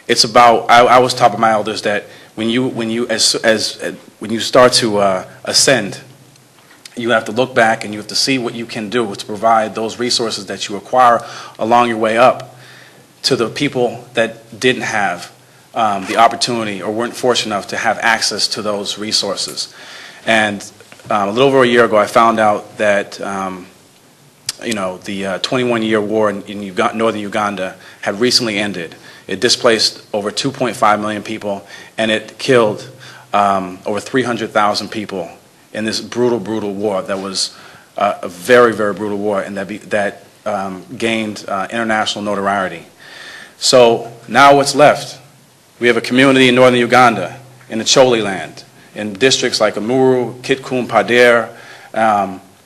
it's about, I was taught by my elders that when you start to ascend, you have to look back and you have to see what you can do to provide those resources that you acquire along your way up to the people that didn't have the opportunity or weren't fortunate enough to have access to those resources. And a little over a year ago, I found out that the 21-year war in northern Uganda had recently ended. It displaced over 2.5 million people, and it killed over 300,000 people in this brutal, brutal war that was a very, very brutal war, and that gained international notoriety. So now what's left? We have a community in northern Uganda, in the Choli land, in districts like Amuru, Kitkum, Pader,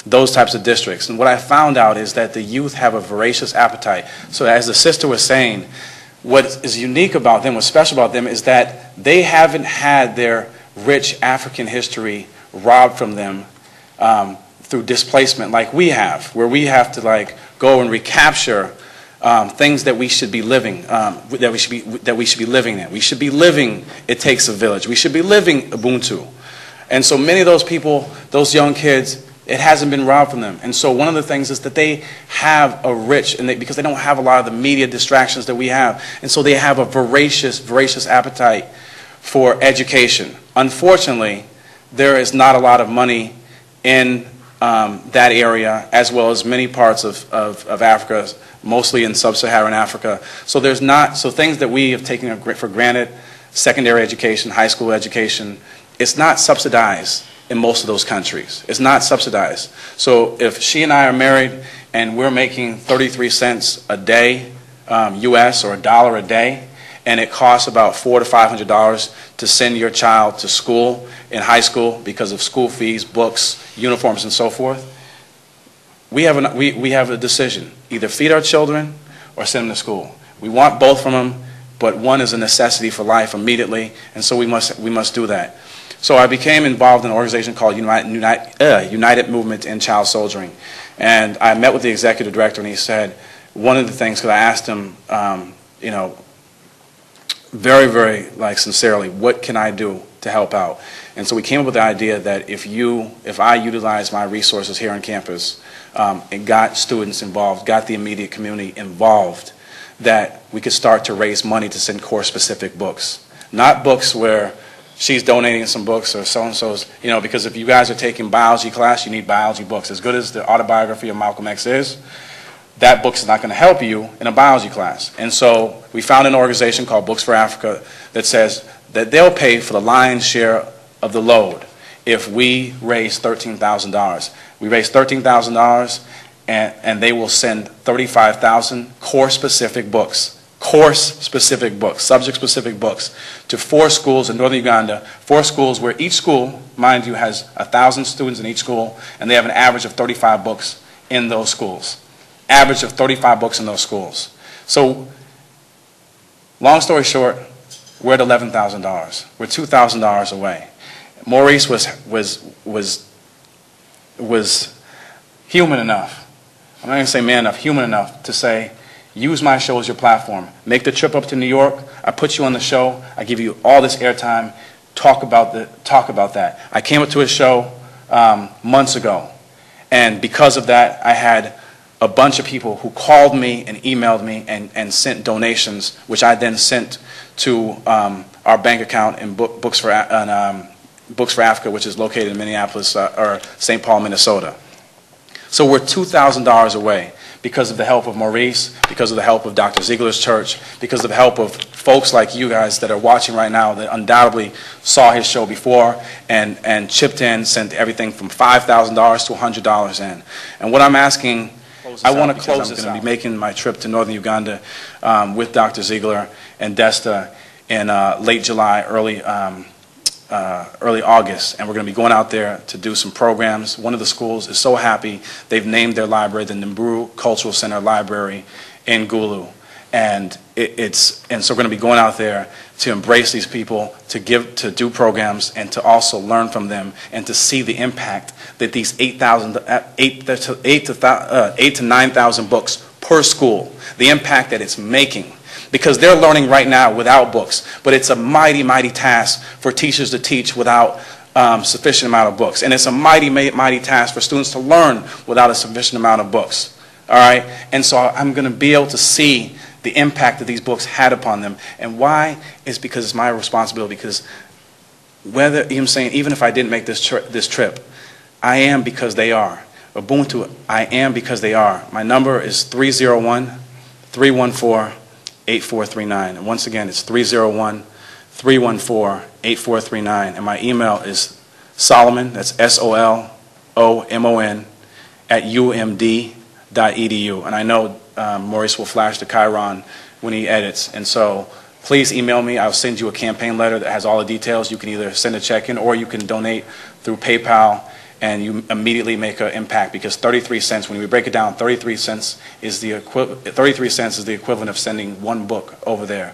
those types of districts. And what I found out is that the youth have a voracious appetite. So as the sister was saying, what is unique about them, what's special about them, is that they haven't had their rich African history robbed from them through displacement like we have, where we have to go and recapture things that we should be living, that we should be living in. We should be living It Takes a Village. We should be living Ubuntu. And so many of those people, those young kids, it hasn't been robbed from them. And so one of the things is that they have a rich, because they don't have a lot of the media distractions that we have, and so they have a voracious, voracious appetite for education. Unfortunately, there is not a lot of money in that area, as well as many parts of Africa, mostly in sub-Saharan Africa. So things that we have taken for granted, secondary education, high school education, it's not subsidized in most of those countries. It's not subsidized. So if she and I are married and we're making 33 cents a day, US, or $1 a day, and it costs about $400 to $500 to send your child to school in high school because of school fees, books, uniforms, and so forth, we have a decision: either feed our children or send them to school. We want both from them, but one is a necessity for life immediately, and so we must do that. So I became involved in an organization called United Movement in Child Soldiering, and I met with the executive director, and he said one of the things, because I asked him, very, very sincerely, what can I do to help out? And so we came up with the idea that if I utilize my resources here on campus and got students involved, got the immediate community involved, that we could start to raise money to send course-specific books. Not books where she's donating some books or so-and-so's, because if you guys are taking biology class, you need biology books. As good as the autobiography of Malcolm X is, that book is not going to help you in a biology class. And so we found an organization called Books for Africa that says that they'll pay for the lion's share of the load if we raise $13,000. We raise $13,000 and they will send 35,000 course-specific books, subject-specific books, to 4 schools in northern Uganda, 4 schools where each school, mind you, has 1,000 students in each school, and they have an average of 35 books in those schools. Average of 35 books in those schools. So, long story short, we're at $11,000. We're $2,000 away. Maurice was human enough, I'm not going to say man enough, human enough to say, use my show as your platform. Make the trip up to New York. I put you on the show. I give you all this airtime. Talk about that. I came up to his show months ago, and because of that, I had a bunch of people who called me and emailed me and sent donations, which I then sent to our bank account in Books for Africa, which is located in Minneapolis or St. Paul, Minnesota. So we're $2,000 away because of the help of Maurice, because of the help of Dr. Ziegler's church, because of the help of folks like you guys that are watching right now that undoubtedly saw his show before and chipped in, sent everything from $5,000 to $100 in. And what I'm asking, I want to close this out. I'm going to be making my trip to northern Uganda with Dr. Ziegler and Desta in late July, early August, and we're going to be going out there to do some programs. One of the schools is so happy they've named their library the Nimburu Cultural Center Library in Gulu, and so we're going to be going out there to embrace these people, to do programs, and to also learn from them and to see the impact that these 8 to 9,000 books per school, the impact that it's making. because they're learning right now without books. But it's a mighty, mighty task for teachers to teach without sufficient amount of books. And it's a mighty, mighty task for students to learn without a sufficient amount of books. All right? And so I'm going to be able to see the impact that these books had upon them. And why? Is because it's my responsibility. Because whether, you know what I'm saying, even if I didn't make this trip, I am because they are. Ubuntu, I am because they are. My number is 301-314-8439. And once again, it's 301-314-8439. And my email is Solomon, that's SOLOMON, at umd.edu. And I know Maurice will flash the Chiron when he edits. And so please email me. I'll send you a campaign letter that has all the details. You can either send a check in or you can donate through PayPal, and you immediately make an impact, because 33 cents, when we break it down, 33 cents is the equivalent of sending one book over there.